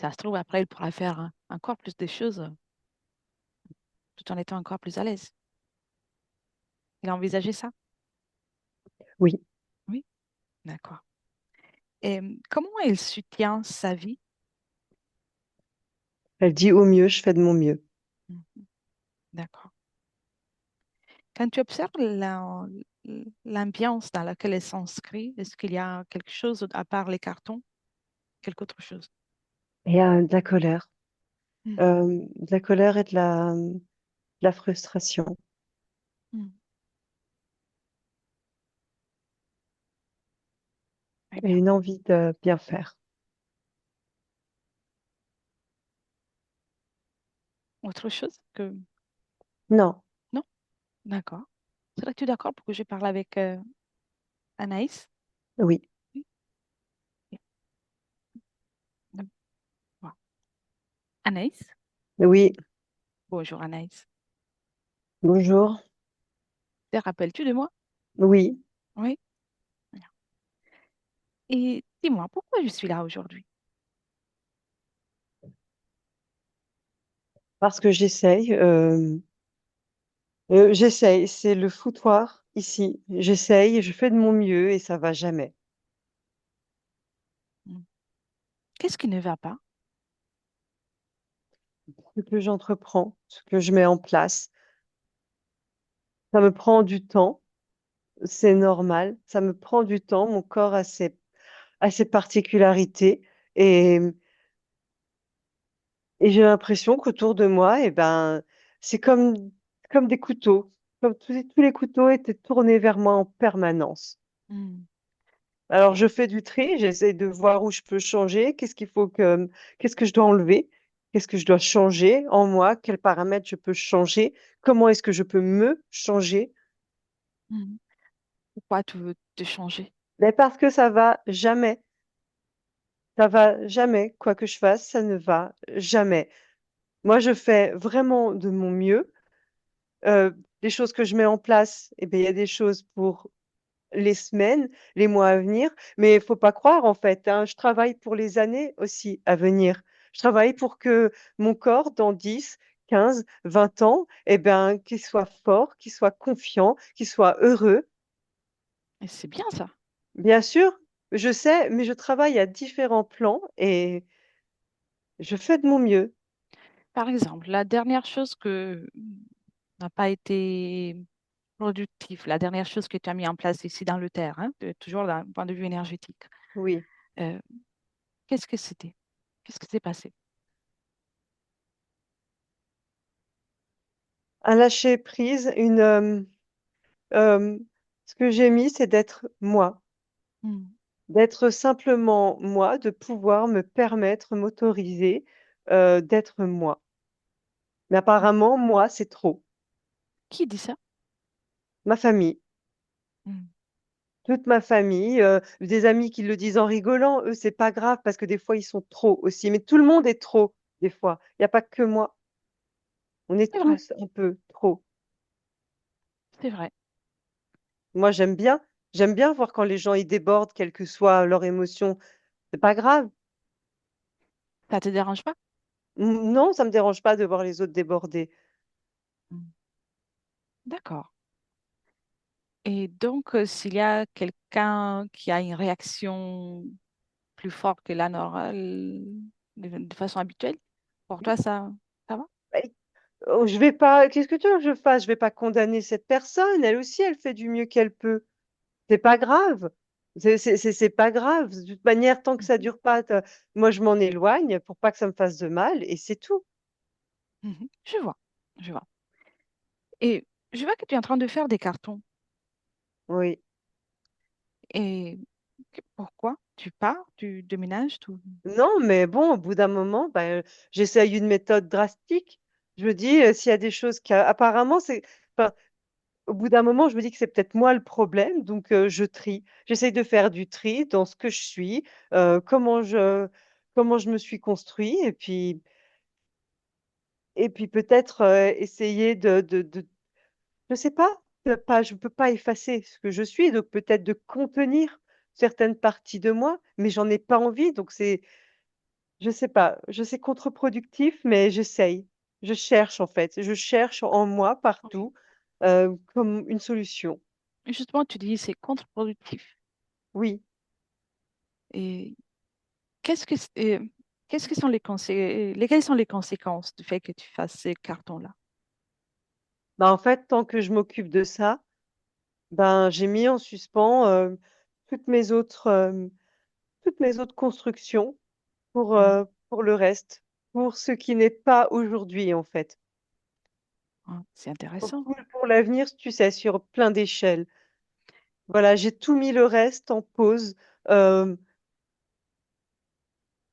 Ça se trouve, après, il pourra faire encore plus de choses tout en étant encore plus à l'aise. Il a envisagé ça? Oui, Oui, d'accord. Et comment il soutient sa vie? elle dit au mieux, je fais de mon mieux. Mhm, d'accord. Quand tu observes l'ambiance dans laquelle elle s'inscrit, est-ce qu'il y a quelque chose à part les cartons, quelque autre chose? Et de la colère. Mhm, De la colère et de la frustration. mhm. Très Et bien. une envie de bien faire. Autre chose que... Non, Non? D'accord. Serais-tu d'accord pour que je parle avec Anaïs? oui, Oui. Bien. Donc, voilà. Anaïs? oui, Bonjour Anaïs. bonjour, Te rappelles-tu de moi? oui, Oui. Bien. Et dis-moi, pourquoi je suis là aujourd'hui? parce que j'essaye, c'est le foutoir ici. J'essaye, je fais de mon mieux et ça va jamais. Hmm. Qu'est-ce qui ne va pas? Ce que j'entreprends, ce que je mets en place, ça me prend du temps, c'est normal, ça me prend du temps, mon corps a ses particularités et, et j'ai l'impression qu'autour de moi, eh ben, c'est comme des couteaux, comme tous les couteaux étaient tournés vers moi en permanence. Hmm. Alors, je fais du tri, j'essaie de voir où je peux changer, qu'est-ce que je dois enlever, qu'est-ce que je dois changer en moi, quels paramètres je peux changer, comment est-ce que je peux me changer. Hmm. Pourquoi tu veux te changer? Mais parce que ça va jamais, quoi que je fasse, ça ne va jamais. Moi, je fais vraiment de mon mieux. Les choses que je mets en place, eh bien, il y a des choses pour les semaines, les mois à venir, mais il faut pas croire en fait, hein, je travaille pour les années aussi à venir. Je travaille pour que mon corps, dans 10, 15, 20 ans, eh ben, qu'il soit fort, qu'il soit confiant, qu'il soit heureux. Et c'est bien ça. Bien sûr, je sais, mais je travaille à différents plans et je fais de mon mieux. Par exemple, la dernière chose que n'a pas été productive, la dernière chose que tu as mis en place ici dans le terre, hein, toujours d'un point de vue énergétique, Oui. euh, qu'est-ce que c'était? Qu'est-ce qui s'est passé? Un lâcher prise, euh, ce que j'ai mis, c'est d'être moi. Hmm. D'être simplement moi, de pouvoir me permettre, m'autoriser, d'être moi. Mais apparemment, moi, c'est trop. Qui dit ça? Ma famille, Hmm. toute ma famille, des amis qui le disent en rigolant, eux, c'est pas grave parce que des fois, ils sont trop aussi. Mais tout le monde est trop, des fois. Il n'y a pas que moi. On est C'est vrai, tous un peu trop. c'est vrai. Moi, j'aime bien voir quand les gens, ils débordent, quelle que soit leur émotion. C'est pas grave. Ça te dérange pas? Non, ça me dérange pas de voir les autres déborder. Hmm. D'accord. Et donc, s'il y a quelqu'un qui a une réaction plus forte que la normale de façon habituelle, pour toi, ça va? Oh, je vais pas. Qu'est-ce que tu veux que je fasse? Je vais pas condamner cette personne. Elle aussi, elle fait du mieux qu'elle peut. C'est pas grave. C'est pas grave. De toute manière, tant que ça Mhm, dure pas, moi, je m'en éloigne pour pas que ça me fasse de mal et c'est tout. mhm. Je vois, je vois. Et je vois que tu es en train de faire des cartons. Oui. Et pourquoi? Tu pars, tu déménages, tout. Non, mais bon, au bout d'un moment, ben, j'essaye une méthode drastique. Je me dis, s'il y a des choses qui, apparemment, enfin, au bout d'un moment, je me dis que c'est peut-être moi le problème, donc je trie. J'essaye de faire du tri dans ce que je suis, euh, comment je, comment je me suis construit, et puis peut-être essayer je sais pas, je peux pas effacer ce que je suis, donc peut-être de contenir certaines parties de moi, mais j'en ai pas envie, donc Je sais pas, je sais contre-productif, mais j'essaye. Je cherche en fait, je cherche en moi Oui. partout comme une solution. Justement, tu dis c'est contre-productif. Oui. Et qu'est-ce que, qu'est-ce que sont lesquelles sont les conséquences du fait que tu fasses ces cartons-là? Bah, en fait, tant que je m'occupe de ça, ben, j'ai mis en suspens toutes mes autres, toutes mes autres constructions Mhm. pour le reste, pour ce qui n'est pas aujourd'hui en fait. Ah, c'est intéressant. Pour l'avenir, tu sais, sur plein d'échelles. Voilà, j'ai tout mis le reste en pause. euh,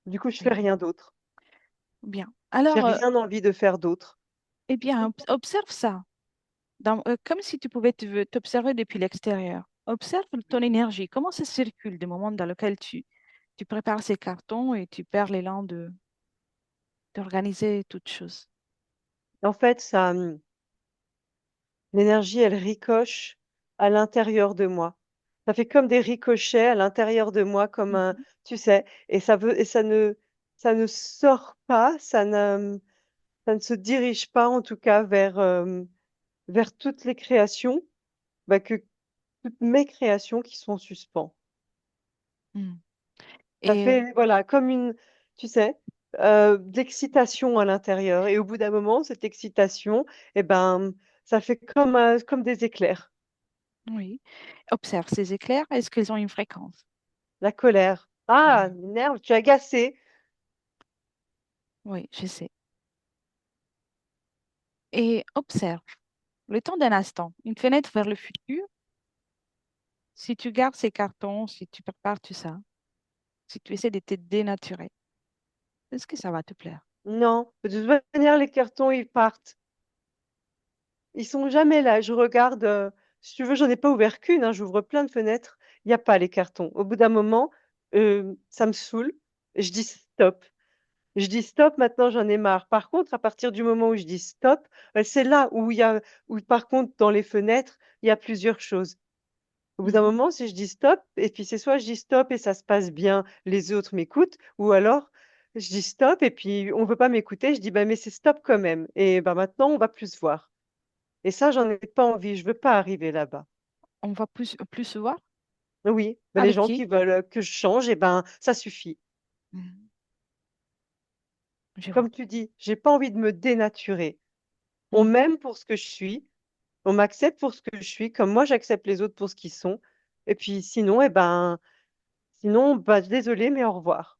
du coup, je fais Oui. rien d'autre. Bien. J'ai Alors, rien envie de faire d'autre. eh bien, observe ça. Comme si tu pouvais t'observer depuis l'extérieur. Observe ton énergie. Comment ça circule des moments dans lesquels tu prépares ces cartons et tu perds l'élan d'organiser toutes choses. En fait, l'énergie, elle ricoche à l'intérieur de moi. Ça fait comme des ricochets à l'intérieur de moi, comme un, Mhm. tu sais, et ça ne sort pas, ça ne se dirige pas, en tout cas, vers toutes les créations, bah, toutes mes créations qui sont en suspens. Mm. Ça Et fait, voilà, comme une, tu sais, de l'excitation à l'intérieur. Et au bout d'un moment, cette excitation, eh ben, ça fait comme des éclairs. oui, observe ces éclairs. Est-ce qu'ils ont une fréquence? La colère. Ah, Oui, m'énerve, tu es agacé. oui, je sais. Et observe le temps d'un instant, une fenêtre vers le futur. Si tu gardes ces cartons, si tu prépares tout ça, si tu essaies de te dénaturer, est-ce que ça va te plaire? Non, de toute manière, les cartons, ils partent. Ils sont jamais là. Je regarde, si tu veux, j'en ai pas ouvert qu'une, hein, j'ouvre plein de fenêtres. Il y a pas les cartons. Au bout d'un moment, ça me saoule. Je dis stop. Je dis stop, maintenant j'en ai marre. Par contre, à partir du moment où je dis stop, c'est là où où par contre, dans les fenêtres, il y a plusieurs choses. Au bout d'un Mhm. moment, si je dis stop, et puis c'est soit je dis stop et ça se passe bien, les autres m'écoutent, ou alors je dis stop et puis on veut pas m'écouter, je dis bah mais c'est stop quand même. Et bah maintenant on va plus se voir. Et ça, j'en ai pas envie, je veux pas arriver là-bas. On va plus se voir. Oui, bah, les Avec gens qui? qui veulent que je change, et ben ça suffit. Mhm. Je vois. Comme tu dis, j'ai pas envie de me dénaturer. On Mhm. m'aime pour ce que je suis, on m'accepte pour ce que je suis, comme moi j'accepte les autres pour ce qu'ils sont. Et puis sinon, sinon, bah désolé, mais au revoir.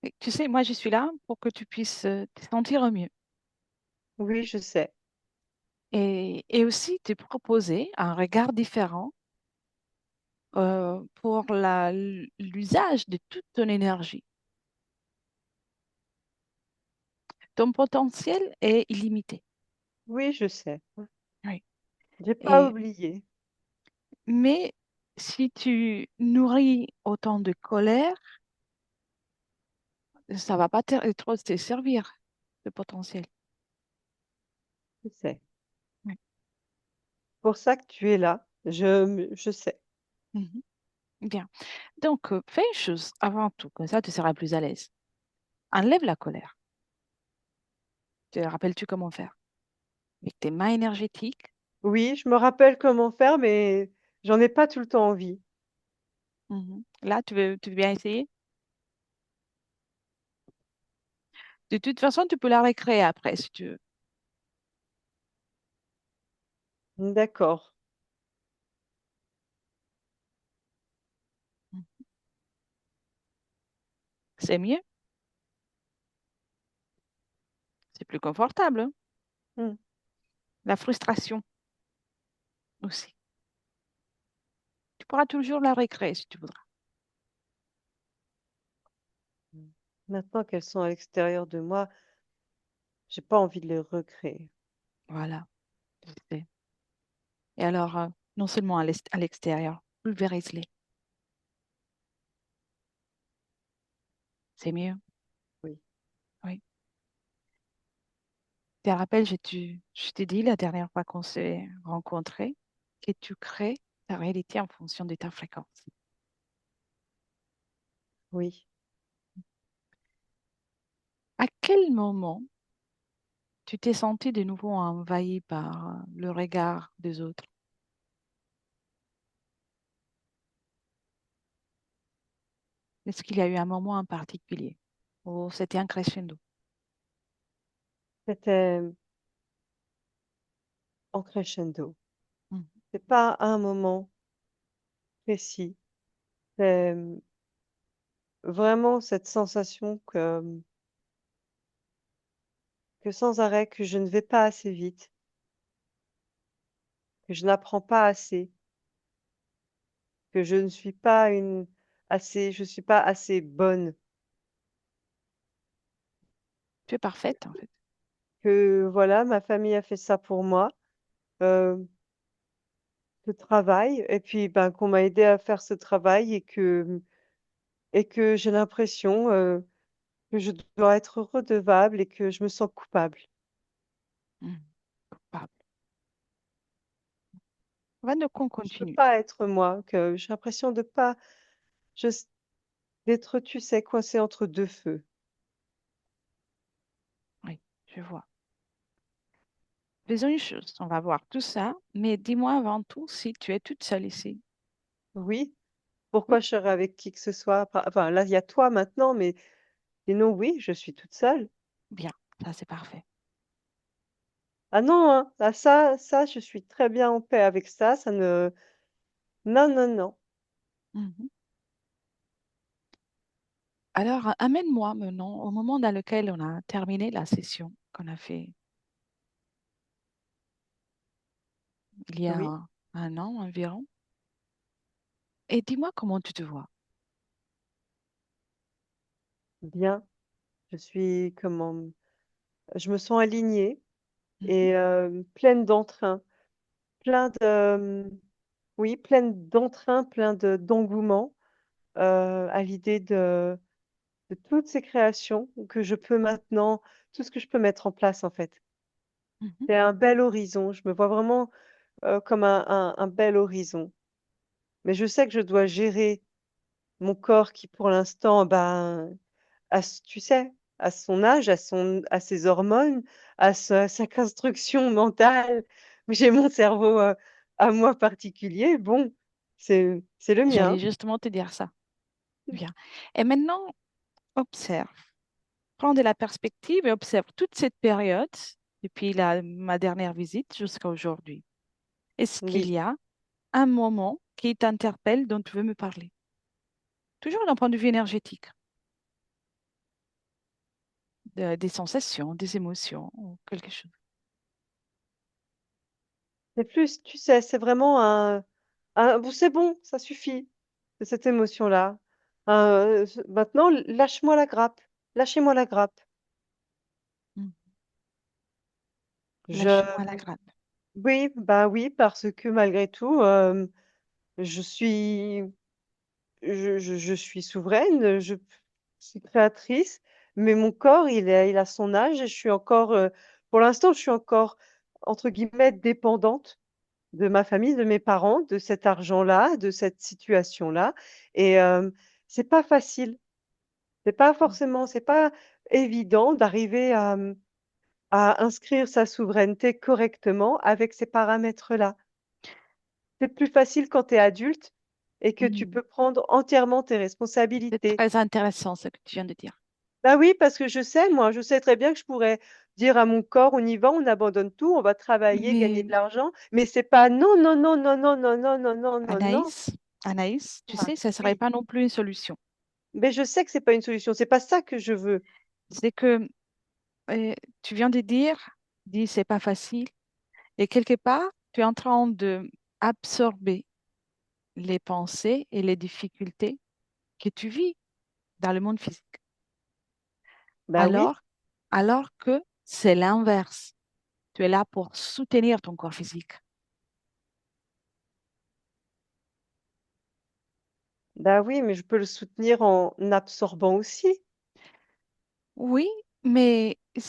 Et tu sais, moi, je suis là pour que tu puisses te sentir mieux Oui, je sais. et aussi te proposer un regard différent pour l'usage de toute ton énergie. Ton potentiel est illimité. Oui, je sais. Oui. J'ai pas Et, oublié. mais si tu nourris autant de colère, ça va pas trop te servir, le potentiel. Je sais. Oui. Pour ça que tu es là. Je sais. Mhm. Bien. Donc, fais une chose avant tout, comme ça tu seras plus à l'aise. Enlève la colère. Te rappelles-tu comment faire? Avec tes mains énergétiques. Oui, je me rappelle comment faire, mais j'en ai pas tout le temps envie. Mhm. Là, tu veux bien essayer? De toute façon, tu peux la recréer après si tu veux. D'accord. Mhm. C'est mieux, c'est plus confortable, hein. Hmm. La frustration aussi. Tu pourras toujours la recréer si tu voudras. Maintenant qu'elles sont à l'extérieur de moi, j'ai pas envie de les recréer. Voilà. Je sais. Et alors, non seulement à l'extérieur, pulvérise-les. C'est mieux. Oui, Oui. Tu te rappelles, je t'ai dit la dernière fois qu'on s'est rencontrés que tu crées ta réalité en fonction de ta fréquence. oui. quel moment tu t'es senti de nouveau envahi par le regard des autres? Est-ce qu'il y a eu un moment en particulier où c'était un crescendo? C'était en crescendo. Mhm. C'est pas un moment précis. C'est vraiment cette sensation que sans arrêt, que je ne vais pas assez vite, que je n'apprends pas assez, que je ne suis pas je suis pas assez bonne, Tu es parfaite, en fait. que voilà, ma famille a fait ça pour moi, heu, ce travail et puis, ben, qu'on m'a aidée à faire ce travail et que j'ai l'impression, que je dois être redevable et que je me sens coupable. Mhm. Coupable. Va donc on Je peux continue. pas être moi, que j'ai l'impression de pas je s d'être, tu sais, coincée entre 2 feux. Oui, je vois. Faisons une chose, on va voir tout ça, mais dis-moi avant tout si tu es toute seule ici. Oui, Oui, pourquoi je serais avec qui que ce soit? Enfin, là, il y a toi maintenant, mais sinon, oui, je suis toute seule. bien, ça c'est parfait. Ah non, hein, ah ça, je suis très bien en paix avec ça, ça ne non, non, non. Mhm. Alors, amène-moi maintenant au moment dans lequel on a terminé la session qu'on a fait il y a Oui, un an environ, et dis-moi comment tu te vois. bien, je suis comment? Je me sens alignée Mhm, et pleine d'entrain, plein de, oui, pleine d'entrain, plein de d'engouement, à l'idée de toutes ces créations que je peux maintenant tout ce que je peux mettre en place, en fait. mhm. C'est un bel horizon, je me vois vraiment, comme un bel horizon. Mais je sais que je dois gérer mon corps qui pour l'instant, ben, tu sais, à son âge, à ses hormones, sa construction mentale. J'ai mon cerveau, à moi particulier. Bon, c'est le J'allais mien. justement te dire ça. Bien. Et maintenant, observe. Prends de la perspective et observe toute cette période, depuis ma dernière visite jusqu'à aujourd'hui. Est-ce qu'il Oui, y a un moment qui t'interpelle dont tu veux me parler? Toujours d'un point de vue énergétique, des sensations, des émotions ou quelque chose. c'est plus tu sais, c'est vraiment un bon, c'est bon, ça suffit, de cette émotion-là. Maintenant, lâche-moi la grappe, lâchez-moi la grappe. Mm. Je Lâche-moi la grappe. Oui, bah, oui, parce que malgré tout, je suis je suis souveraine, je suis créatrice, mais mon corps, il a son âge et je suis encore, pour l'instant, je suis encore, entre guillemets, «dépendante» de ma famille, de mes parents, de cet argent-là, de cette situation-là et c'est pas facile. Mm. C'est pas évident d'arriver à inscrire sa souveraineté correctement avec ces paramètres-là. C'est plus facile quand tu es adulte et que tu Mm. peux prendre entièrement tes C'est responsabilités. très intéressant ce que tu viens de dire. Bah oui, parce que je sais, moi, je sais très bien que je pourrais dire à mon corps: «On y va, on abandonne tout, on va travailler, gagner de Mais l'argent», mais c'est pas non, non, non, non, non, non, non, non, non, non, non. Anaïs, Anaïs, tu Ah, sais, ça ne serait oui, pas non plus une solution. mais je sais que c'est pas une solution, c'est pas ça que je veux. C'est que tu viens de dire, dis c'est pas facile, et quelque part, tu es en train de absorber les pensées et les difficultés que tu vis dans le monde physique. Bah oui, Alors, alors que c'est l'inverse. Tu es là pour soutenir ton corps physique. bah oui, mais je peux le soutenir en absorbant aussi. Oui, mais il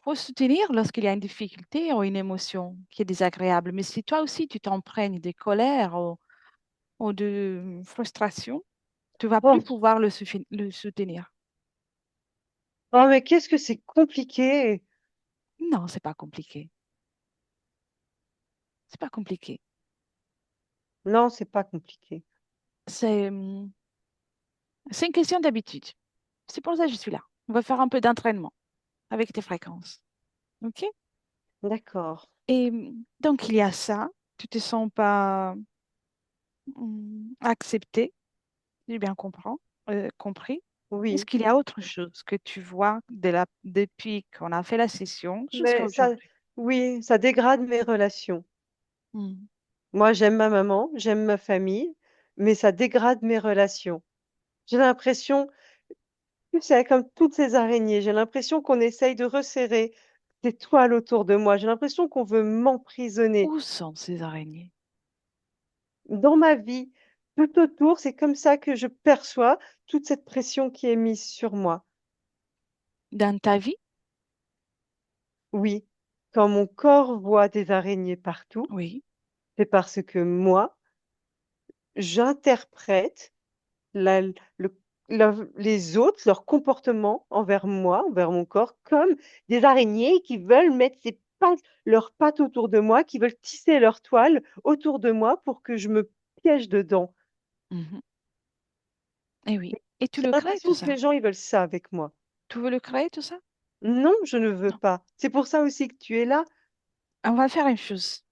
faut soutenir lorsqu'il y a une difficulté ou une émotion qui est désagréable. Mais si toi aussi tu t'emprègnes de colère ou de frustration, tu vas plus Oh, pouvoir le soutenir. Oh, mais qu'est-ce que c'est compliqué! Non, c'est pas compliqué. C'est pas compliqué. Non, c'est pas compliqué. C'est c'est une question d'habitude. C'est pour ça que je suis là. On va faire un peu d'entraînement avec tes fréquences. OK? D'accord. Et donc, il y a ça. Tu te sens pas accepté, j'ai bien compris. Est-ce Oui. qu'il y a autre chose que tu vois depuis qu'on a fait la session jusqu'à Mais ça, aujourd'hui? oui, ça dégrade mes relations. Hmm. Moi, j'aime ma maman, j'aime ma famille, mais ça dégrade mes relations. J'ai l'impression, tu sais, comme toutes ces araignées, j'ai l'impression qu'on essaye de resserrer des toiles autour de moi. J'ai l'impression qu'on veut m'emprisonner. Où sont ces araignées? Dans ma vie, tout autour, c'est comme ça que je perçois toute cette pression qui est mise sur moi. Dans ta vie? Oui, quand mon corps voit des araignées partout, Oui. c'est parce que moi, j'interprète la le les autres, leur comportement envers moi, envers mon corps, comme des araignées qui veulent mettre leurs pattes autour de moi, qui veulent tisser leur toile autour de moi pour que je me piège dedans. Mhm. Et oui. Et tu J'ai le crées, tout l'impression que ça? les gens, ils veulent ça avec moi. Tu veux le créer, tout ça? Non, je ne veux Non. pas. C'est pour ça aussi que tu es là. On va faire une chose.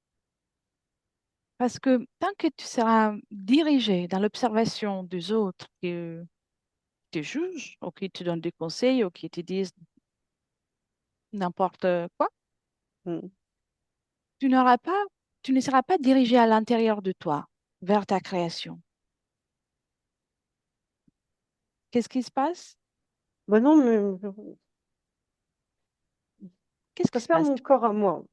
Parce que tant que tu seras dirigé dans l'observation des autres qui te jugent, ou qui te donnent des conseils, ou qui te disent n'importe quoi, Mmh. tu n'auras pas, tu ne seras pas dirigé à l'intérieur de toi, vers ta création. Qu'est-ce qui se passe? Bah, non, mais je Qu'est-ce qui se préfère passe? mon corps à moi.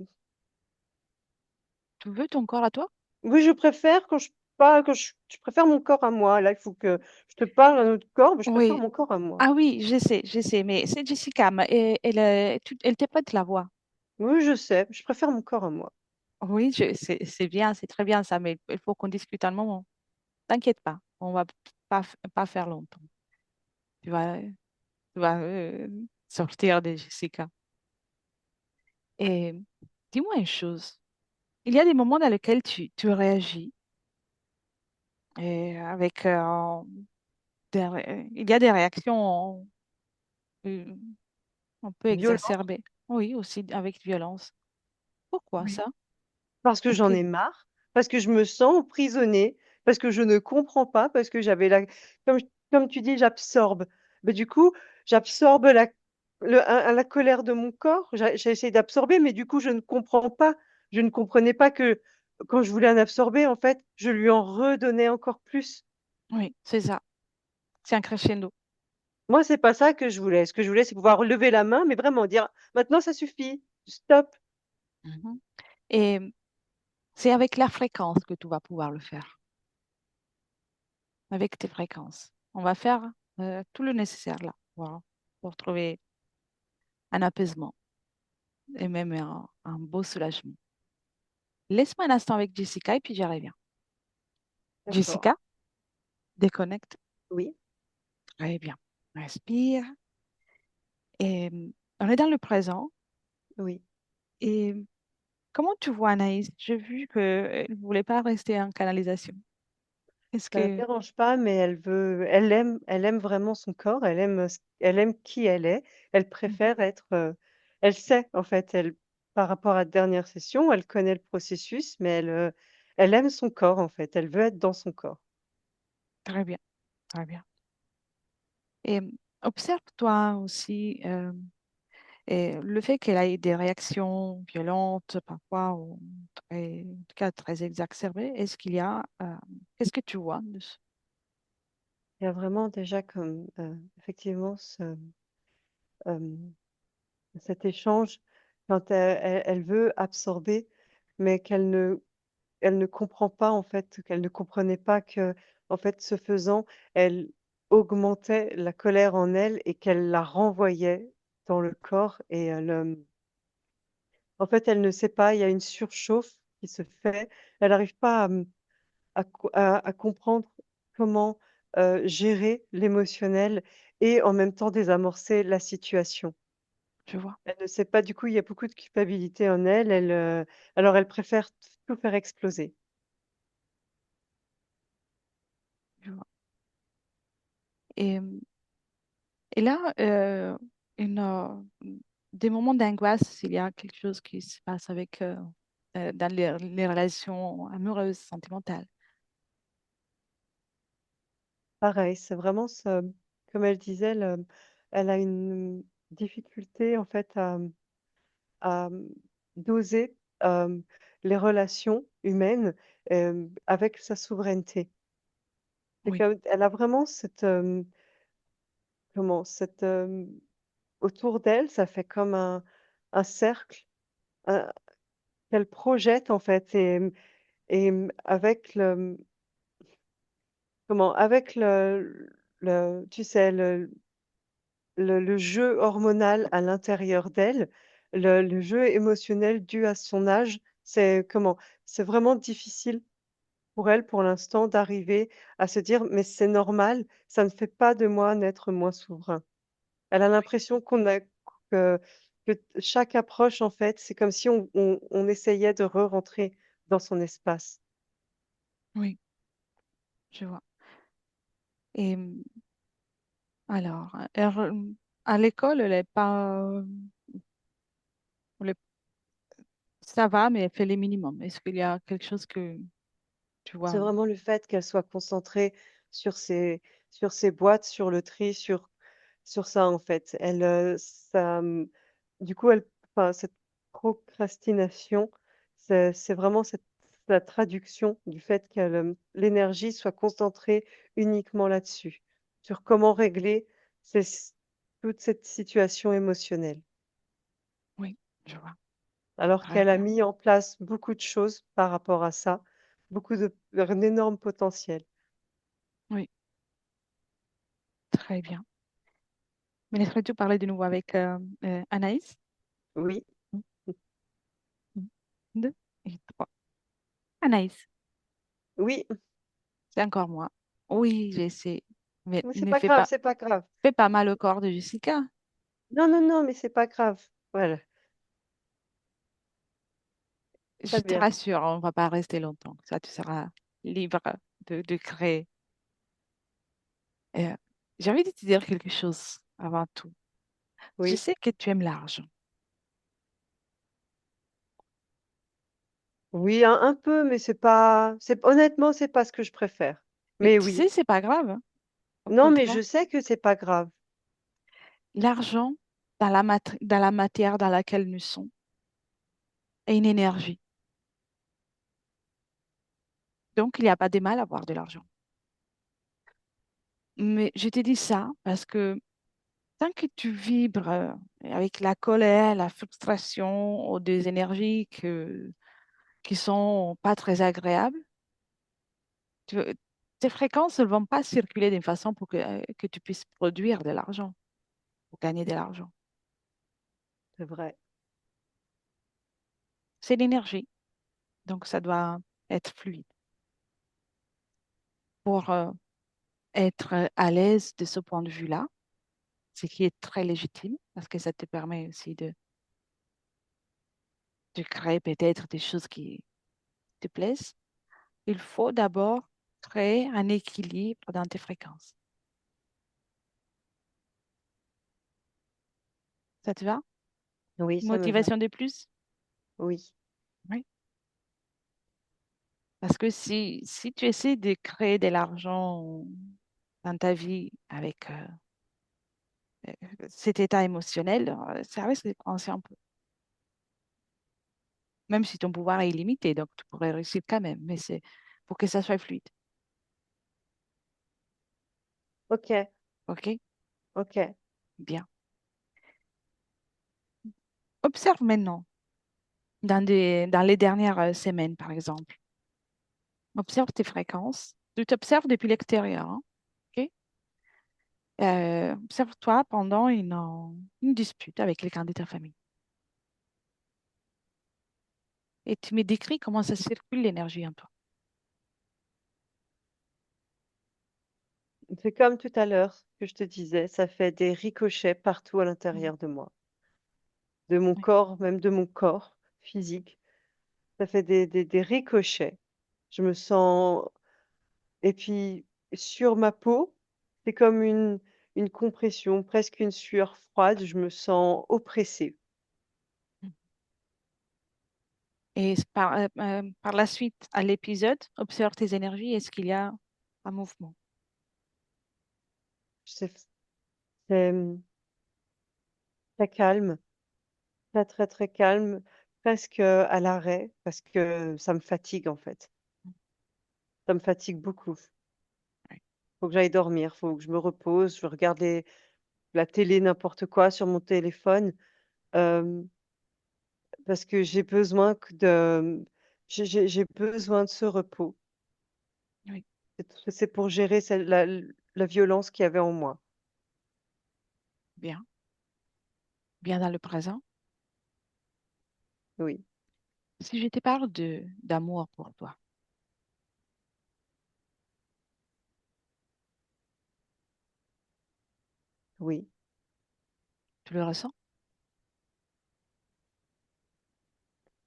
Tu veux ton corps à toi? Oui, je préfère quand je préfère mon corps à moi. Là, il faut que je te parle d'un autre corps, mais je préfère Oui. mon corps à moi. Ah oui, je sais, mais c'est Jessica, et elle t'épate la voix. Oui, je sais, je préfère mon corps à moi. Oui, c'est bien, c'est très bien ça, mais il faut qu'on discute un moment. T'inquiète pas, on va pas faire longtemps. Tu vas sortir de Jessica. Et dis-moi une chose. Il y a des moments dans lesquels tu réagis et il y a des réactions euh, un peu Violente, exacerbées. Oui, aussi avec violence. Pourquoi oui. ça? Parce que j'en Ok. ai marre, parce que je me sens emprisonnée, parce que je ne comprends pas, parce que comme tu dis, j'absorbe. Mais du coup, j'absorbe la colère de mon corps. J'essaie d'absorber, mais du coup, je ne comprends pas. Je ne comprenais pas que quand je voulais en absorber, en fait, je lui en redonnais encore plus. Oui, c'est ça. C'est un crescendo. Moi, c'est pas ça que je voulais. Ce que je voulais, c'est pouvoir lever la main, mais vraiment dire: «Maintenant, ça suffit, stop». Mhm. Et c'est avec la fréquence que tu vas pouvoir le faire, avec tes fréquences. On va faire tout le nécessaire là, voilà, pour trouver un apaisement et même un beau soulagement. Laisse-moi un instant avec Jessica et puis j'y reviens. D'accord. Jessica, déconnecte. Oui, Très bien. Respire. Et on est dans le présent. oui. Et comment tu vois Anaïs? J'ai vu qu'elle ne voulait pas rester en canalisation. Est-ce Ça la que... dérange pas, mais elle aime vraiment son corps, elle aime qui elle est. Elle Mhm. préfère être, elle sait en fait, par rapport à la dernière session, elle connaît le processus, mais elle aime son corps en fait, elle veut être dans son corps. Très bien, très bien. Et observe-toi aussi et le fait qu'elle ait des réactions violentes parfois, ou en tout cas très exacerbées. Qu'est-ce que tu vois de ça? Il y a vraiment déjà comme, effectivement hem, cet échange quand elle veut absorber, mais elle ne comprend pas en fait, qu'elle ne comprenait pas que en fait, ce faisant, elle augmentait la colère en elle et qu'elle la renvoyait dans le corps et en fait, elle ne sait pas, il y a une surchauffe qui se fait. Elle n'arrive pas à comprendre comment, gérer l'émotionnel et en même temps désamorcer la situation. je vois, Elle ne sait pas, du coup, il y a beaucoup de culpabilité en elle. Alors elle préfère tout faire exploser. je vois. Et, et là, des moments d'angoisse, s'il y a quelque chose qui se passe avec, dans les relations amoureuses, sentimentales. Pareil, c'est vraiment ce comme elle disait, elle a une difficulté, en fait, à doser, les relations humaines, avec sa souveraineté. C'est Oui, comme elle a vraiment cette, comment? Cette, autour d'elle, ça fait comme un cercle, un qu'elle projette, en fait avec comment? Avec tu sais, le jeu hormonal à l'intérieur d'elle, le jeu émotionnel dû à son âge, c'est comment? C'est vraiment difficile pour elle, pour l'instant, d'arriver à se dire: «Mais c'est normal, ça ne fait pas de moi un être moins souverain». Elle a l'impression que chaque approche, en fait, c'est comme si on essayait de re-rentrer dans son espace. oui, je vois. Et alors, à l'école, elle est pas, elle est- ça va, mais elle fait les minimums. Est-ce qu'il y a quelque chose que tu C'est vois? vraiment le fait qu'elle soit concentrée sur ses boîtes, sur le tri, sur ça, en fait. Du coup, enfin, cette procrastination, c'est vraiment la traduction du fait qu'elle, l'énergie soit concentrée uniquement là-dessus, sur comment régler ces toute cette situation émotionnelle. Oui, je vois. Alors Très qu'elle a bien. mis en place beaucoup de choses par rapport à ça, un énorme potentiel. Oui, très bien. Mais laisserais-tu parler de nouveau avec Anaïs? Oui, Un, deux et trois. Anaïs, oui, c'est encore moi. Oui, j'essaie. Mais mais ne fais c'est pas grave. fais pas mal au corps de Jessica. Non, non, non, mais c'est pas grave. Voilà, Je très te bien. rassure, on va pas rester longtemps. Ça, tu seras libre de créer. Euh, j'ai envie de te dire quelque chose avant tout. Je Oui, sais que tu aimes l'argent. oui, un peu, mais honnêtement, c'est pas ce que je préfère. Mais Mais tu sais, oui. c'est pas grave, hein. Au Non, mais contraire, je sais que c'est pas grave. l'argent, dans la matière dans laquelle nous sommes, est une énergie. Donc, il n'y a pas de mal à avoir de l'argent. Mais je te dis ça parce que tant que tu vibres avec la colère, la frustration ou des énergies qui sont pas très agréables, tu- tes fréquences ne vont pas circuler d'une façon pour que tu puisses produire de l'argent ou gagner de l'argent. C'est vrai. C'est l'énergie, donc ça doit être fluide. Pour être à l'aise de ce point de vue-là, ce qui est très légitime parce que ça te permet aussi de créer peut-être des choses qui te plaisent. Il faut d'abord créer un équilibre dans tes fréquences. Ça te va? Oui, ça me va. Motivation de plus? Oui, Oui. Parce que si tu essaies de créer de l'argent dans ta vie avec cet état émotionnel, ça risque de coincer un peu. Même si ton pouvoir est illimité, donc tu pourrais réussir quand même, mais c'est pour que ça soit fluide. OK, OK? OK. Bien. Observe maintenant, dans les dernières semaines, par exemple. Observe tes fréquences. Tu t'observes depuis l'extérieur, hein, OK? Observe-toi pendant une dispute avec quelqu'un de ta famille. Et tu me décris comment ça circule l'énergie en toi. C'est comme tout à l'heure que je te disais, ça fait des ricochets partout à Mhm. l'intérieur de moi, de mon Oui. corps, même de mon corps physique. Ça fait des ricochets. Je me sens et puis sur ma peau, c'est comme une compression, presque une sueur froide, je me sens oppressée. Mhm. Et par la suite, à l'épisode, observe tes énergies. Est-ce qu'il y a un mouvement? C'est, très calme, très, très, très calme, presque, à l'arrêt parce que ça me fatigue, en fait. Ça me fatigue beaucoup. Oui. Faut que j'aille dormir, faut que je me repose, je regarde la télé, n'importe quoi sur mon téléphone, hem, parce que j'ai besoin que de j'ai besoin de ce repos. Oui. C'est pour gérer la violence qu'il y avait en moi. Bien. Bien dans le présent. Oui, Si je te parle d'amour pour toi, oui, tu le ressens?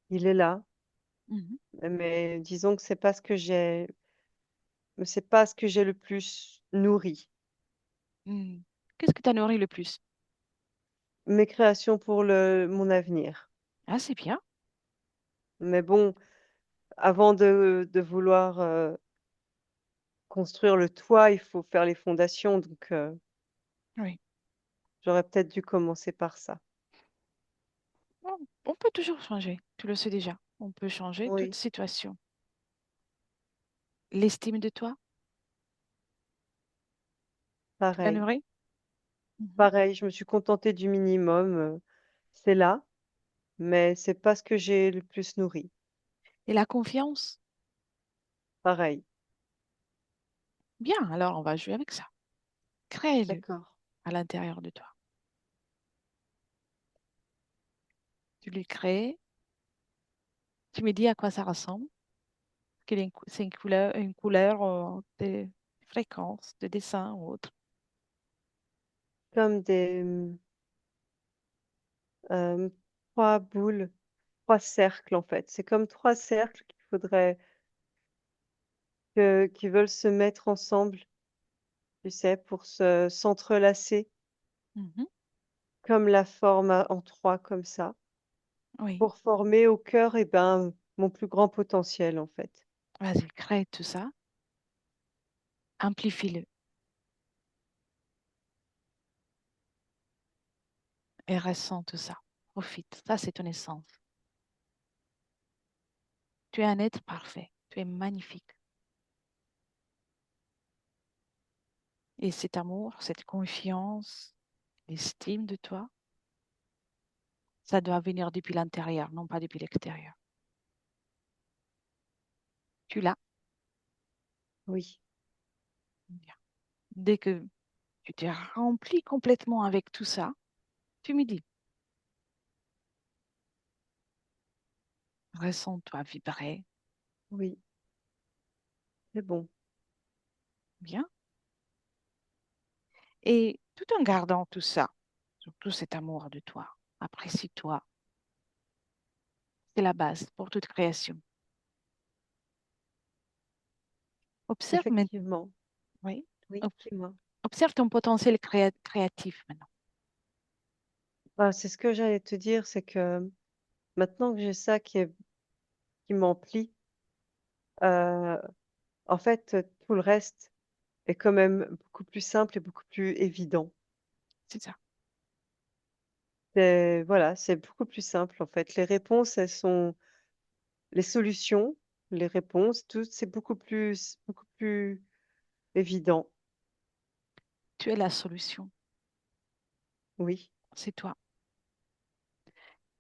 il est là, Mhm. mais disons que c'est pas ce que j'ai le plus nourri. Hmm. Qu'est-ce que tu as nourri le plus? Mes créations pour le mon avenir. Ah, c'est bien. Mais bon, avant de vouloir, construire le toit, il faut faire les fondations, donc Oui. j'aurais peut-être dû commencer par ça. On peut toujours changer. Tu le sais déjà. On peut changer toute Oui, situation. L'estime de toi, tu l'as pareil. nourri? Mhm. Pareil, je me suis contentée du minimum, c'est là, mais c'est pas ce que j'ai le plus nourri. Et la confiance? Pareil, Bien, alors on va jouer avec ça. Crée-le d'accord. à l'intérieur de toi. Tu le crées, tu me dis à quoi ça ressemble, c'est une couleur de fréquence, de dessin ou autre. Comme des, 3 boules, 3 cercles, en fait. C'est comme 3 cercles qu'il faudrait qui veulent se mettre ensemble, tu sais, pour se s'entrelacer, Mhm. comme la forme en 3 comme ça, Oui, pour former au cœur, et ben, mon plus grand potentiel, en fait. vas-y, crée tout ça, amplifie-le et ressens tout ça. Profite, ça c'est ton essence. Tu es un être parfait, tu es magnifique. Et cet amour, cette confiance, l'estime de toi, ça doit venir depuis l'intérieur, non pas depuis l'extérieur. Tu l'as. Oui, Bien. Dès que tu t'es rempli complètement avec tout ça, tu me dis, ressens-toi vibrer. oui, c'est bon. Bien. Et tout en gardant tout ça, surtout cet amour de toi, apprécie-toi. C'est la base pour toute création. Observe maintenant, Effectivement. oui, Oui, ob- dis-moi. observe ton potentiel créatif maintenant. Bah, c'est ce que j'allais te dire, c'est que maintenant que j'ai ça qui m'emplit, heu, en fait, tout le reste est quand même beaucoup plus simple et beaucoup plus évident. C'est ça. C'est voilà, c'est beaucoup plus simple, en fait. Les réponses, elles sont les solutions, les réponses, tout, c'est beaucoup plus évident. Tu es la solution. Oui, C'est toi.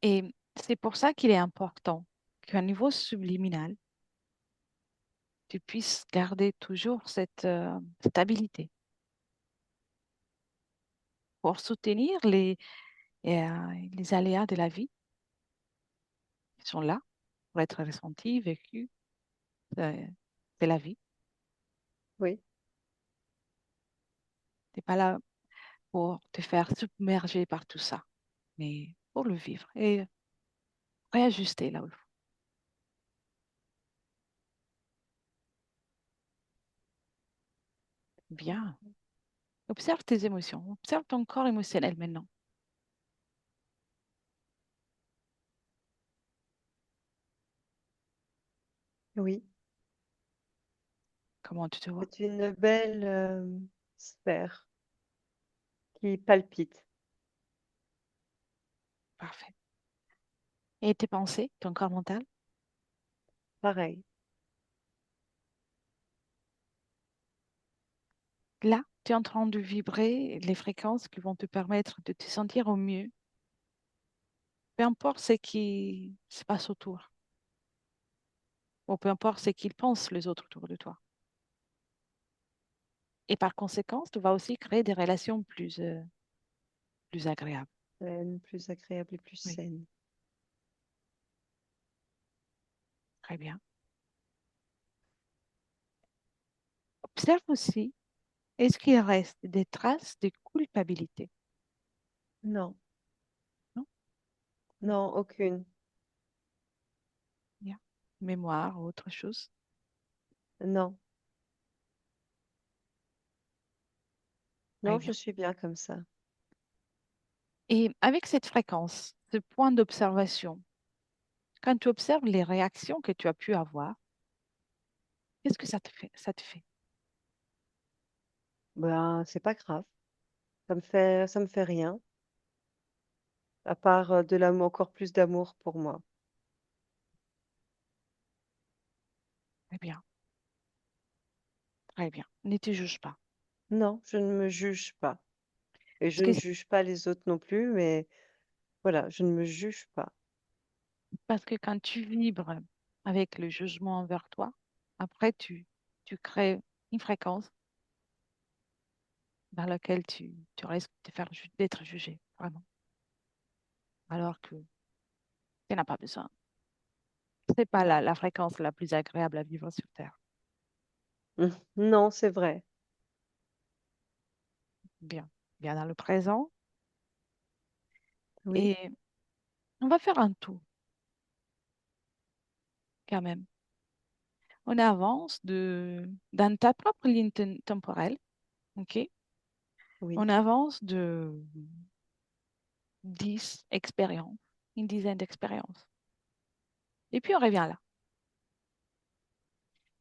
Et c'est pour ça qu'il est important qu'à un niveau subliminal, tu puisses garder toujours cette stabilité pour soutenir les aléas de la vie qui sont là pour être ressentis, vécus. euh, C'est la vie. oui, Tu n'es pas là pour te faire submerger par tout ça, mais pour le vivre et réajuster là où il faut. Bien. Observe tes émotions. Observe ton corps émotionnel maintenant. Oui, Comment tu te vois? c'est une belle sphère qui palpite. Parfait. Et tes pensées, ton corps mental? Pareil. Là, tu es en train de vibrer les fréquences qui vont te permettre de te sentir au mieux, peu importe ce qui se passe autour, ou peu importe ce qu'ils pensent les autres autour de toi. Et par conséquent, tu vas aussi créer des relations plus agréables. Plus agréable et plus Oui, saine. très bien. Observe aussi, est-ce qu'il reste des traces de culpabilité? Non, Non? non, aucune. Bien. Mémoire ou autre chose? Non, Très non, je bien. suis bien comme ça. Et avec cette fréquence, ce point d'observation, quand tu observes les réactions que tu as pu avoir, qu'est-ce que ça te fait? Ça te fait? Ben, c'est pas grave. Ça me fait rien, à part de l'amour, encore plus d'amour pour moi. Très bien, très bien. Ne te juge pas. Non, je ne me juge pas. Et Parce je que, ne juge pas les autres non plus, mais voilà, je ne me juge pas. parce que quand tu vibres avec le jugement envers toi, après, tu crées une fréquence dans laquelle tu risques de d'être jugé, vraiment. Alors que tu n'as pas besoin. C'est pas Non. la fréquence la plus agréable à vivre sur Terre. Non, c'est vrai. Bien, bien dans le présent. Oui, Et on va faire un tour quand même. On avance dans ta propre ligne temporelle, ok? On oui, avance de 10 expériences, une dizaine d'expériences. Et puis on revient là.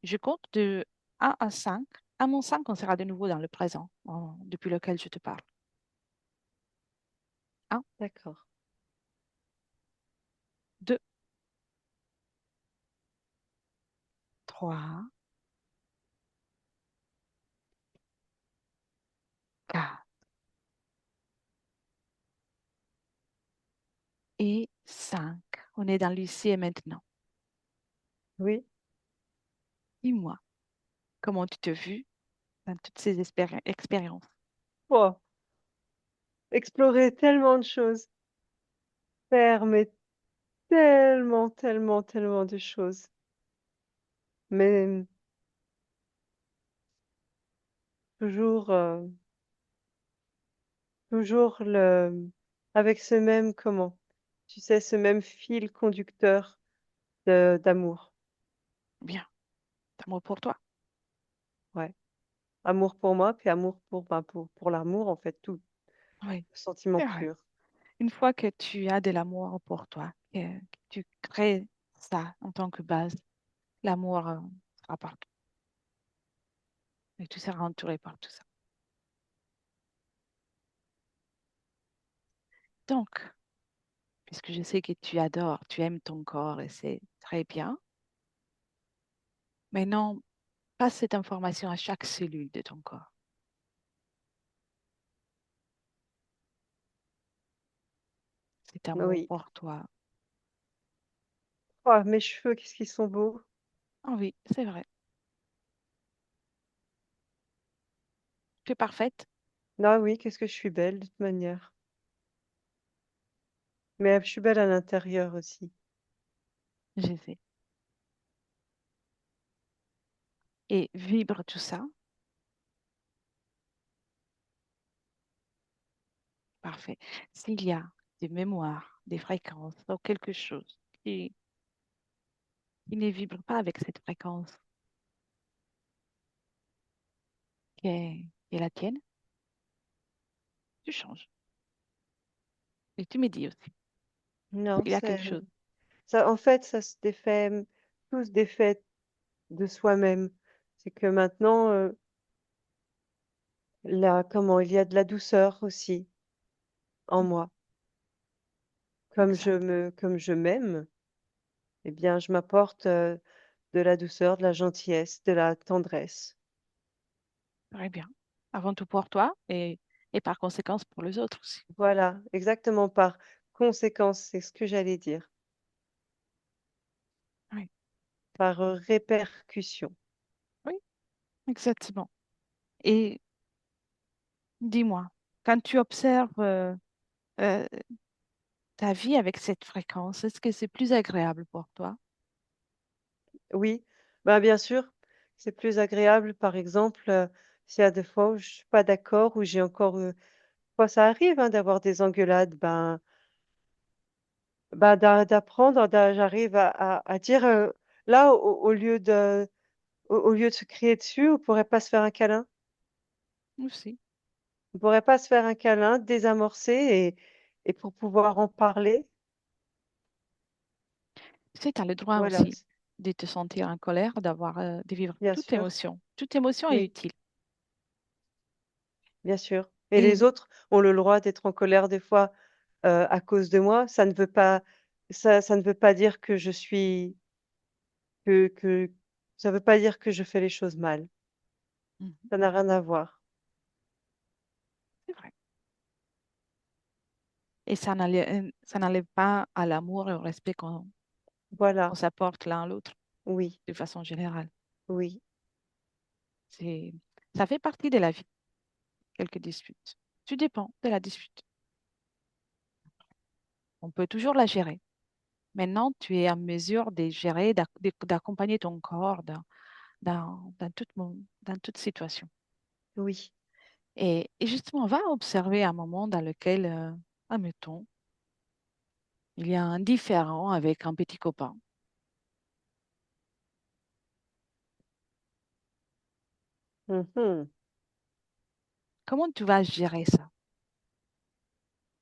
Je compte de 1 à 5. À mon 5, on sera de nouveau dans le présent, depuis lequel je te parle. Un, d'accord. 2, 3, 4 et 5. On est dans l'ici et maintenant. Oui. Dis-moi, comment tu te vis dans toutes ces expériences? Oh, explorer tellement de choses, faire mais tellement, tellement, tellement de choses. Mais toujours, toujours avec ce même, comment, tu sais, ce même fil conducteur d'amour. Bien, d'amour pour toi. Ouais. Amour pour moi, puis amour pour l'amour, en fait, tout. Oui, Sentiment c'est vrai. pur. Une fois que tu as de l'amour pour toi, que tu crées ça en tant que base, l'amour sera partout et tu seras entouré par tout ça. Donc, puisque je sais que tu adores, tu aimes ton corps et c'est très bien, maintenant, passe cette information à chaque cellule de ton corps. Cet amour Oui. pour toi. Oh, mes cheveux, qu'est-ce qu'ils sont beaux. Ah oui, c'est vrai. Tu es parfaite, Ah oui, qu'est-ce que je suis belle, de toute manière. Mais je suis belle à l'intérieur aussi. je sais. Et vibre tout ça Parfait. S'il y a des mémoires, des fréquences ou quelque chose qui ne vibre pas avec cette fréquence qui est la tienne, tu changes. Et tu me dis aussi Non, s'il y a quelque chose. ça, en fait, ça se défait, tout se défait de soi-même. C'est que maintenant, comment, il y a de la douceur aussi en Mm, moi. exact. Comme je m'aime, eh bien, je m'apporte de la douceur, de la gentillesse, de la tendresse. Très bien. Avant tout pour toi et par conséquence pour les autres aussi. Voilà, exactement par conséquence, c'est ce que j'allais dire, Oui, par répercussion. oui, exactement. Et dis-moi, quand tu observes euh, ta vie avec cette fréquence, est-ce que c'est plus agréable pour toi? Oui, bah, bien sûr, c'est plus agréable, par exemple, s'il y a des fois où je suis pas d'accord, où j'ai encore, fois ça arrive, hein, d'avoir des engueulades, d'apprendre, j'arrive à dire, là, au lieu de se crier dessus, on pourrait pas se faire un câlin? Aussi. On pourrait pas se faire un câlin, désamorcer et pour pouvoir en parler? Tu sais, tu as le droit Voilà, aussi de te sentir en colère, de vivre bien toute sûr, émotion. Toute émotion est oui, utile. bien sûr et Et les autres ont le droit d'être en colère des fois, à cause de moi. Ça ne veut pas dire que je suis que ça veut pas dire que je fais les choses mal. mhm, Ça n'a rien à voir. c'est vrai. Et ça n'enlève pas à l'amour et au respect qu'on Voilà, s'apporte l'un à l'autre oui, de façon générale. oui, C'est, ça fait partie de la vie, quelques disputes. Tu dépends de la dispute. On peut toujours la gérer. Maintenant, tu es en mesure de gérer, d'accompagner ton corps dans toute situation. oui. Et justement, on va observer un moment dans lequel, admettons, il y a un différend avec un petit copain. Mmh. Comment tu vas gérer ça?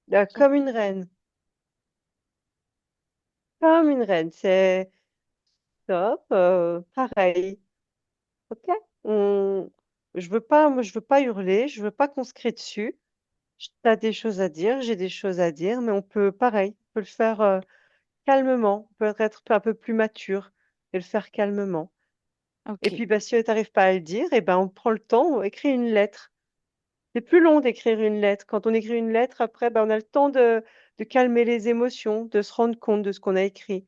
Ça- Comme une reine, comme une reine. C'est top, pareil. OK. On je veux pas hurler, je veux pas qu'on se crie dessus. J Tu as des choses à dire, j'ai des choses à dire, mais on peut pareil, on peut le faire, calmement. On peut être un peu plus mature et le faire calmement. Et Ok, puis, bah, si tu arrives pas à le dire et ben, on prend le temps, on écrit une lettre. C'est plus long d'écrire une lettre. Quand on écrit une lettre, après, bah, on a le temps de calmer les émotions, de se rendre compte de ce qu'on a écrit.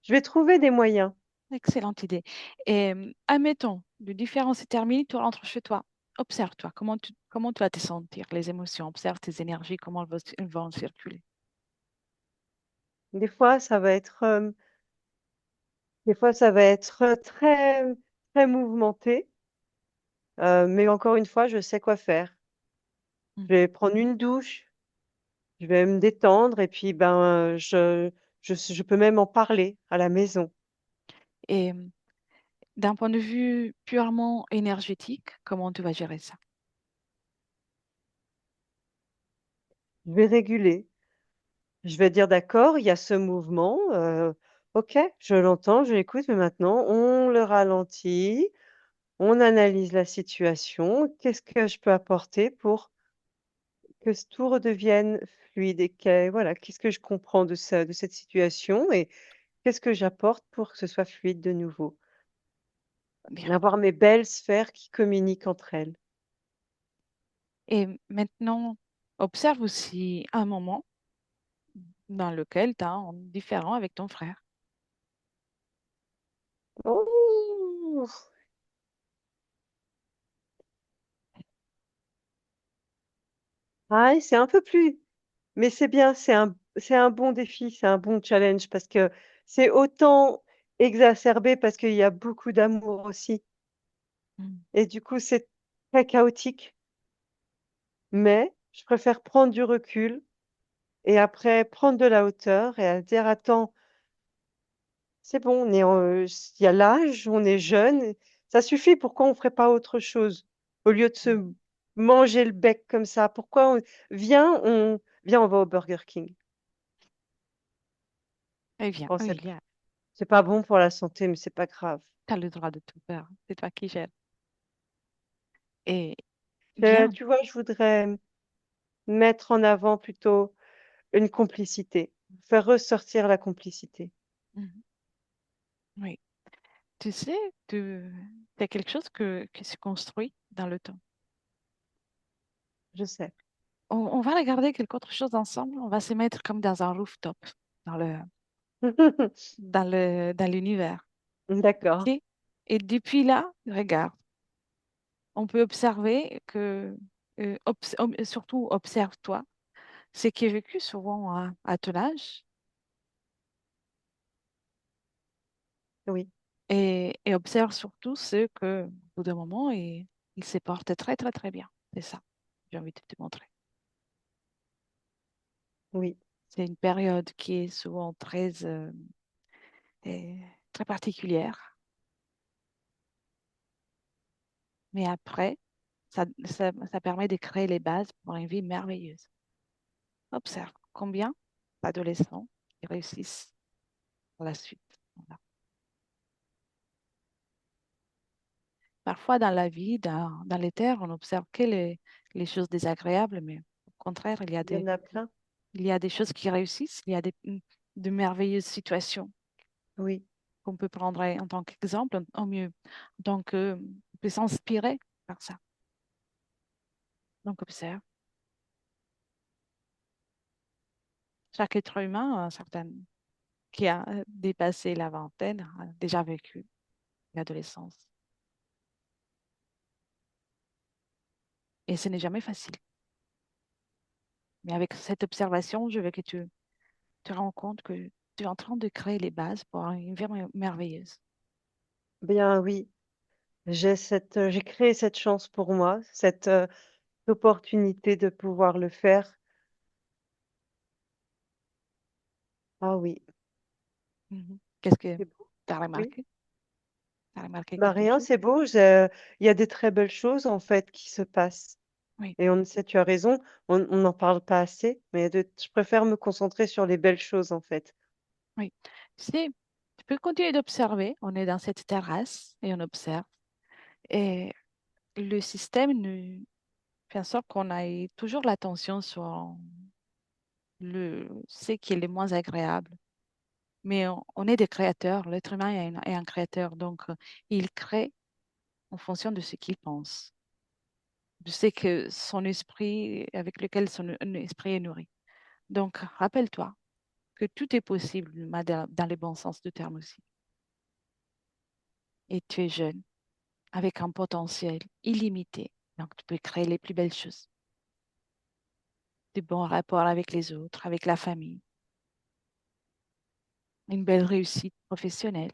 Je vais trouver des moyens. excellente idée. Et admettons, le différend s'est terminé, tu rentres chez toi. Observe-toi, comment tu vas te sentir, les émotions, observe tes énergies, comment elles vont circuler. Des fois, ça va être, des fois, ça va être, très, très mouvementé, mais encore une fois, je sais quoi faire. Je Mhm. vais prendre une douche, je vais me détendre et puis, ben, je peux même en parler à la maison. Et d'un point de vue purement énergétique, comment tu vas gérer ça? Je vais réguler. Je vais dire: «D'accord, il y a ce mouvement, OK, je l'entends, je l'écoute, mais maintenant on le ralentit, on analyse la situation. Qu'est-ce que je peux apporter pour que tout redevienne fluide et voilà, qu'est-ce que je comprends de cette situation et qu'est-ce que j'apporte pour que ce soit fluide de nouveau?» Bien. Avoir mes belles sphères qui communiquent entre elles. Et maintenant, observe aussi un moment dans lequel tu as un différend avec ton frère. Oh! Ah et c'est un peu plus mais c'est bien, c'est un bon défi, c'est un bon challenge parce que c'est autant exacerbé parce qu'il y a beaucoup d'amour aussi Mm. et du coup, c'est très chaotique, mais Je préfère prendre du recul et après prendre de la hauteur et à dire: «Attends, c'est bon, on est en, il y a l'âge, on est jeune, ça suffit, pourquoi on ferait pas autre chose? Au lieu de se manger le bec comme ça, pourquoi on viens, on va au Burger King». Eh bien, Bon, oui, c'est pas bon pour la santé, mais c'est pas grave. tu as le droit de tout faire. C'est toi qui gères. Et C'est bien, tu vois, je voudrais mettre en avant plutôt une complicité, faire ressortir la complicité. mhm, oui. Tu sais, c'est quelque chose qui se construit dans le temps. Je sais. On va regarder quelque autre chose ensemble. On va se mettre comme dans un rooftop, dans dans l'univers. D'accord. OK? Et depuis là, regarde, on peut observer que, surtout observe-toi, ce qui est vécu souvent à ton âge Oui, et observe surtout ce que, au bout d'un moment, il se porte très, très, très bien. C'est ça, j'ai envie de te montrer. oui, C'est une période qui est souvent et très particulière, mais après, ça permet de créer les bases pour une vie merveilleuse. Observe combien d'adolescents qui réussissent par la suite. Voilà. Parfois, dans la vie, dans les terres, on observe que les choses désagréables, mais au contraire, il y en a plein. il y a des choses qui réussissent, il y a de merveilleuses situations Oui, qu'on peut prendre en tant qu'exemple, au mieux. Donc, on peut s'inspirer par ça. Donc, observe. Chaque être humain, qui a dépassé la vingtaine, a déjà vécu l'adolescence. Et ce n'est jamais facile. Mais avec cette observation, je veux que tu te rends compte que tu es en train de créer les bases pour une vie merveilleuse. bien oui, j'ai créé cette chance pour moi, cette, opportunité de pouvoir le faire. Ah oui, Mhm. Qu'est-ce que c'est beau. tu as Oui. remarqué? Tu as remarqué Bah, quelque rien, chose? c'est beau, il y a des très belles choses, en fait, qui se passent Oui, et on ne sait tu as raison, on n'en parle pas assez, mais je préfère me concentrer sur les belles choses, en fait. oui. Tu sais, tu peux continuer d'observer. On est dans cette terrasse et on observe. Et le système nous fait en sorte qu'on ait toujours l'attention sur ce qui est le moins agréable. Mais on est des créateurs. L'être humain est un créateur. Donc, il crée en fonction de ce qu'il pense, de ce que son esprit, avec lequel son esprit est nourri. Donc, rappelle-toi que tout est possible, mais dans les bons sens du terme aussi. Et tu es jeune, avec un potentiel illimité. Donc, tu peux créer les plus belles choses, des bons rapports avec les autres, avec la famille, une belle réussite professionnelle,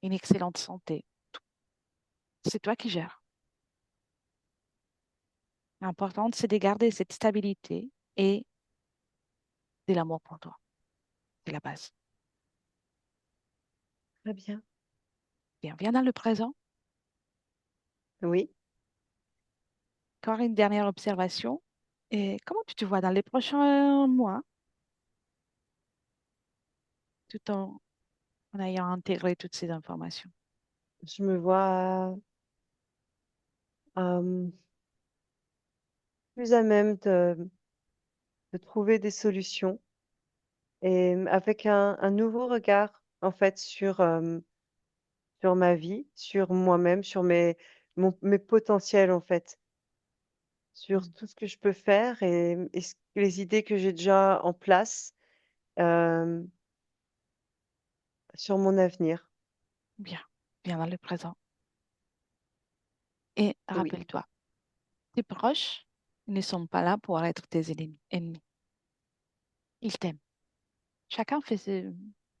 une excellente santé. C'est toi qui gères. L'important, c'est de garder cette stabilité et de l'amour pour toi. C'est la base. Très bien. Bien, viens dans le présent. Oui, Encore une dernière observation. Et comment tu te vois dans les prochains mois, tout en ayant intégré toutes ces informations? je me vois, hem, plus à même de trouver des solutions et avec un nouveau regard, en fait, sur ma vie, sur moi-même, sur mes potentiels, en fait, sur Mm. tout ce que je peux faire et les idées que j'ai déjà en place, hem, sur mon avenir. Bien, bien dans le présent. Et Oui, rappelle-toi, tes proches ne sont pas là pour être tes ennemis. Ils t'aiment. Chacun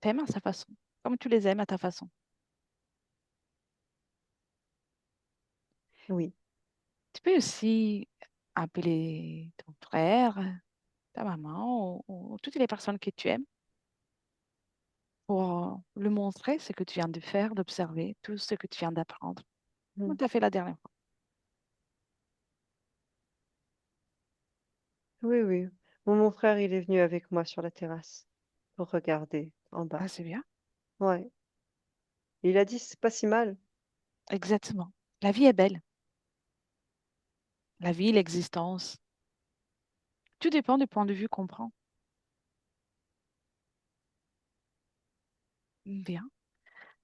t'aime à sa façon, comme tu les aimes à ta façon. oui, Tu peux aussi appeler ton frère, ta maman ou toutes les personnes que tu aimes pour lui montrer ce que tu viens de faire, d'observer, tout ce que tu viens d'apprendre. Comment Mm. tu as fait la dernière fois? Oui, oui. Mon frère, il est venu avec moi sur la terrasse pour regarder en bas. Ah, c'est bien. Ouais. Il a dit, c'est pas si mal. Exactement. La vie est belle. La vie, l'existence. Tout dépend du point de vue qu'on prend. Bien.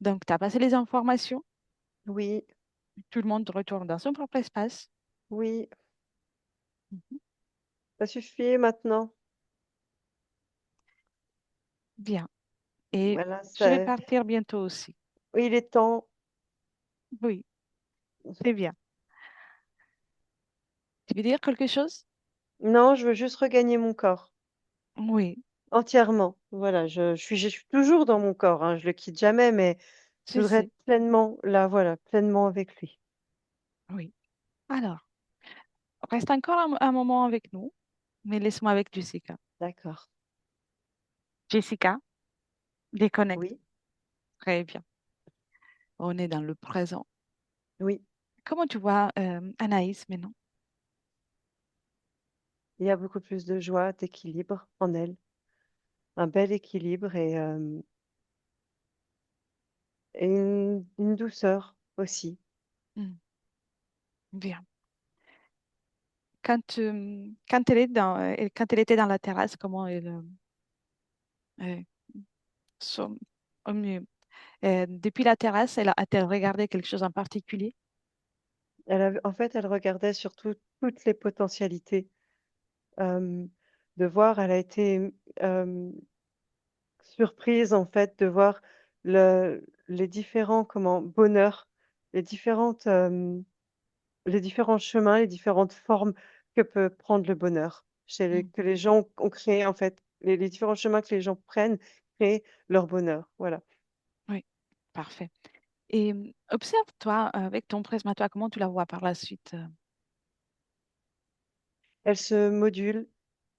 Donc, tu as passé les informations. Oui, Tout le monde retourne dans son propre espace. oui. Mhm. Ça suffit maintenant. Bien. Et Voilà, je vais ça, partir bientôt aussi. oui, il est temps. Oui, c'est bien. Tu veux dire quelque chose? Non, je veux juste regagner mon corps. Oui, Entièrement. Voilà, je suis toujours dans mon corps, hein, je le quitte jamais, mais je je voudrais sais. être pleinement là, voilà, pleinement avec lui. Oui. Alors, reste encore un moment avec nous, mais laisse-moi avec Jessica. D'accord. Jessica, déconnecte. Oui, Très bien. On est dans le présent. oui. Comment tu vois Anaïs maintenant? Il y a beaucoup plus de joie, d'équilibre en elle. Un bel équilibre et une douceur aussi. Hmm, bien. Quand elle est quand elle était dans la terrasse, comment elle euh, son- au mieux. Depuis la terrasse, a-t-elle regardé quelque chose en particulier? En fait, elle regardait surtout toutes les potentialités de voir. Elle a été surprise en fait de voir les différents bonheurs, les les différents chemins, les différentes formes que peut prendre le bonheur. Hmm, Que les gens ont créé en fait, les différents chemins que les gens prennent créent leur bonheur. Voilà. oui, parfait. Et observe-toi avec ton prisme à toi, comment tu la vois par la suite? Elle se module.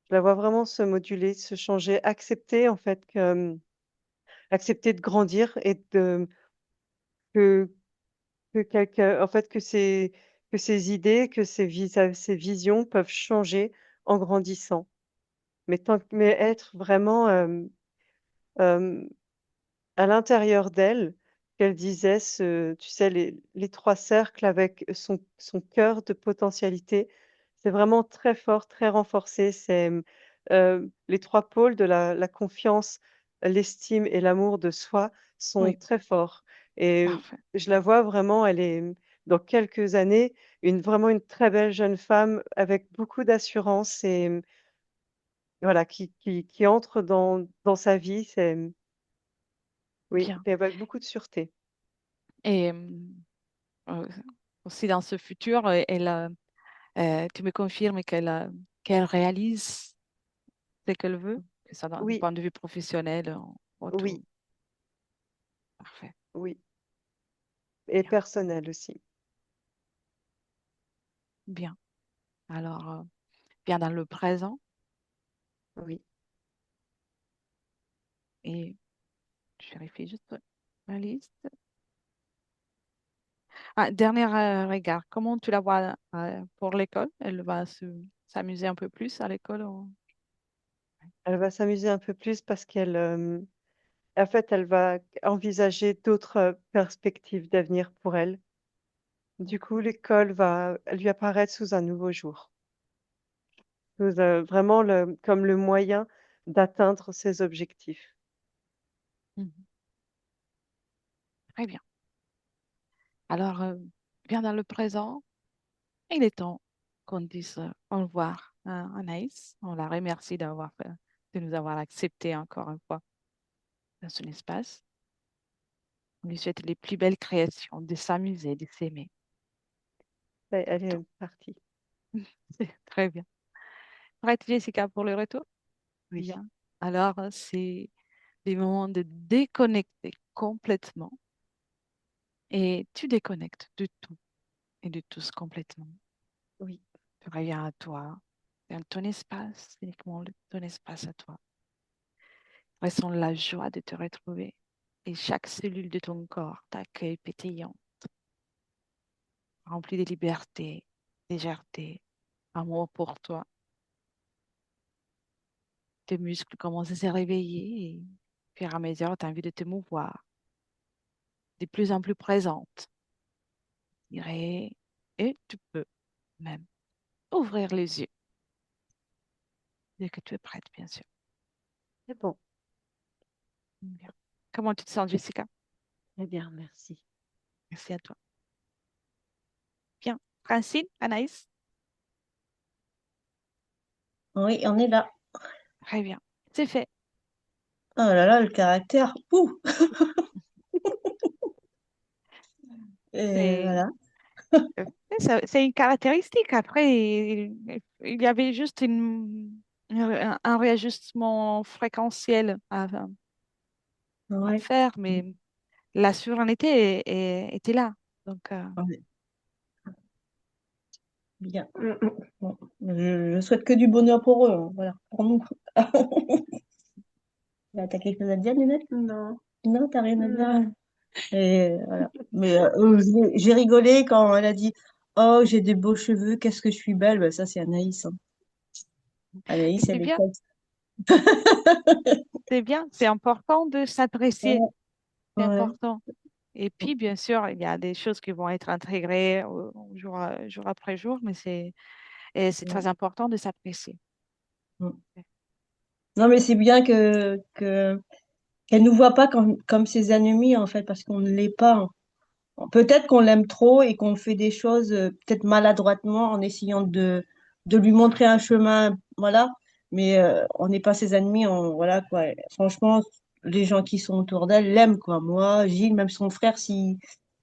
Je la vois vraiment se moduler, se changer, accepter en fait accepter de grandir et que en fait, que ses idées, que ses visions peuvent changer en grandissant. Mais être vraiment, hem, à l'intérieur d'elle, qu'elle disait tu sais, les 3 cercles avec son cœur de potentialité, c'est vraiment très fort, très renforcé. Les 3 pôles de la confiance, l'estime et l'amour de soi sont Oui, très forts et parfait. je la vois vraiment, elle est, dans quelques années, vraiment une très belle jeune femme avec beaucoup d'assurance et voilà, qui entre dans sa vie. Oui, Bien. et avec beaucoup de sûreté. Et euh, aussi dans ce futur, tu me confirmes qu'elle réalise ce qu'elle veut, que ça du Oui, point de vue professionnel, tout. oui, Parfait. oui, et Bien. personnel aussi. Bien. Alors, bien dans le présent Oui. et je vérifie juste ma liste. Ah, dernier regard, comment tu la vois pour l'école? Elle va s'amuser un peu plus à l'école? Elle va s'amuser un peu plus parce en fait, elle va envisager d'autres, perspectives d'avenir pour elle. Du coup, l'école va lui apparaître sous un nouveau jour, vraiment comme le moyen d'atteindre ses objectifs. Mhm. Très bien. Alors, bien dans le présent, il est temps qu'on dise au revoir à Anaïs. On la remercie de nous avoir accepté encore une fois dans son espace. On lui souhaite les plus belles créations, de s'amuser, de s'aimer. Elle Tout. est partie. C'est très bien. Prête, Jessica, pour le retour? Oui, Bien. Alors, c'est des moments de déconnecter complètement et tu déconnectes de tout et de tous complètement. oui. Tu reviens à toi, dans ton espace, uniquement ton espace à toi. Ressens la joie de te retrouver et chaque cellule de ton corps t'accueille pétillant, rempli de liberté, légèreté, amour pour toi. Tes muscles commencent à se réveiller et, au fur et à mesure, tu as envie de te mouvoir de plus en plus présente. Je dirais, et tu peux même ouvrir les yeux dès que tu es prête, bien sûr. C'est bon. Bien. Comment tu te sens, Jessica? Très bien, merci. Merci à toi. Bien. Francine, Anaïs? Oui, on est là. Très bien. C'est fait. Oh là là, le caractère. Ouh. Et C'est voilà. c'est une caractéristique. Après, il y avait juste un réajustement fréquentiel à Ouais. faire, mais la sérénité était là. Donc, Ouais, bien. Bon, je souhaite que du bonheur pour eux, hein, voilà, pour nous. T'as quelque chose à dire, Lynette? Non. Non, t'as rien à dire? Non. Et voilà. Mais j'ai rigolé quand elle a dit, oh, j'ai des beaux cheveux, qu'est-ce que je suis belle. Ben, ça, c'est Anaïs, hein. mais Anaïs, c'est elle est bien, comme ça. c'est bien, c'est important de s'apprécier, Ouais, c'est ouais, important. Et puis, bien sûr, il y a des choses qui vont être intégrées jour après jour, mais c'est ouais. très important de s'apprécier. Mm. Non, mais c'est bien qu'elle nous voit pas comme ses ennemis, en fait, parce qu'on ne l'est pas, hein. Peut-être qu'on l'aime trop et qu'on fait des choses peut-être maladroitement en essayant de lui montrer un chemin, voilà. Mais on n'est pas ses ennemis, voilà quoi. Franchement, les gens qui sont autour d'elle l'aiment quoi. Moi, Gilles, même son frère, s'il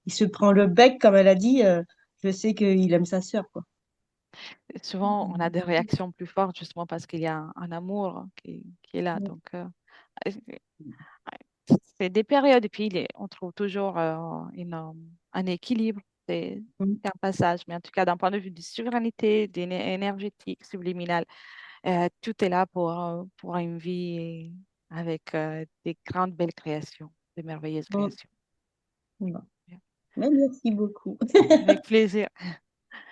il se prend le bec, comme elle a dit, je sais qu'il aime sa sœur quoi. Souvent, on a des réactions plus fortes justement parce qu'il y a un amour qui est là. Donc, c'est des périodes et puis on trouve toujours un équilibre. C'est un passage, mais en tout cas, d'un point de vue de souveraineté, énergétique, subliminal, tout est là pour une vie avec des grandes belles créations, des merveilleuses Mm. créations. Bon. Bien. Mais merci beaucoup. Avec plaisir.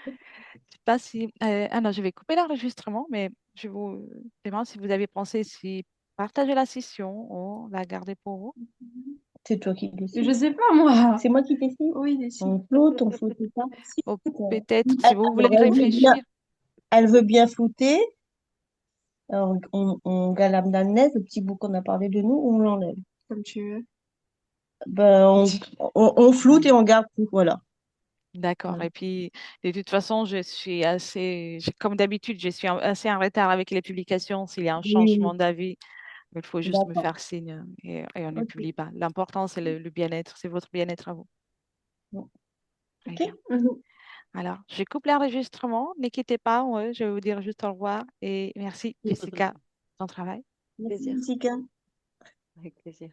Je sais pas si, ah non, je vais couper l'enregistrement, mais je vous demande si vous avez pensé si partager la session ou la garder pour vous. C'est toi qui décides. Je sais pas, moi. C'est moi qui décide. Oui, décide. On flotte pas. Ou peut-être, si Elle, vous voulez alors, réfléchir. elle veut bien flouter. Alors, on galame d'Annès, le petit bout qu'on a parlé de nous, ou on l'enlève? Comme tu veux. Ben, on floute et on garde tout, voilà. D'accord. Voilà. Et puis, de toute façon, comme d'habitude, je suis assez en retard avec les publications. S'il y a un Oui, changement d'avis, il faut juste me d'accord. faire signe et on ne Ok. publie pas. L'important, c'est le bien-être, c'est votre bien-être à vous. Bon. Très Ok. bien. Mhm. Alors, je coupe l'enregistrement. Ne quittez pas. Ouais, je vais vous dire juste au revoir et merci, Jessica, pour ton travail. Merci, Plaisir. Jessica. Avec plaisir.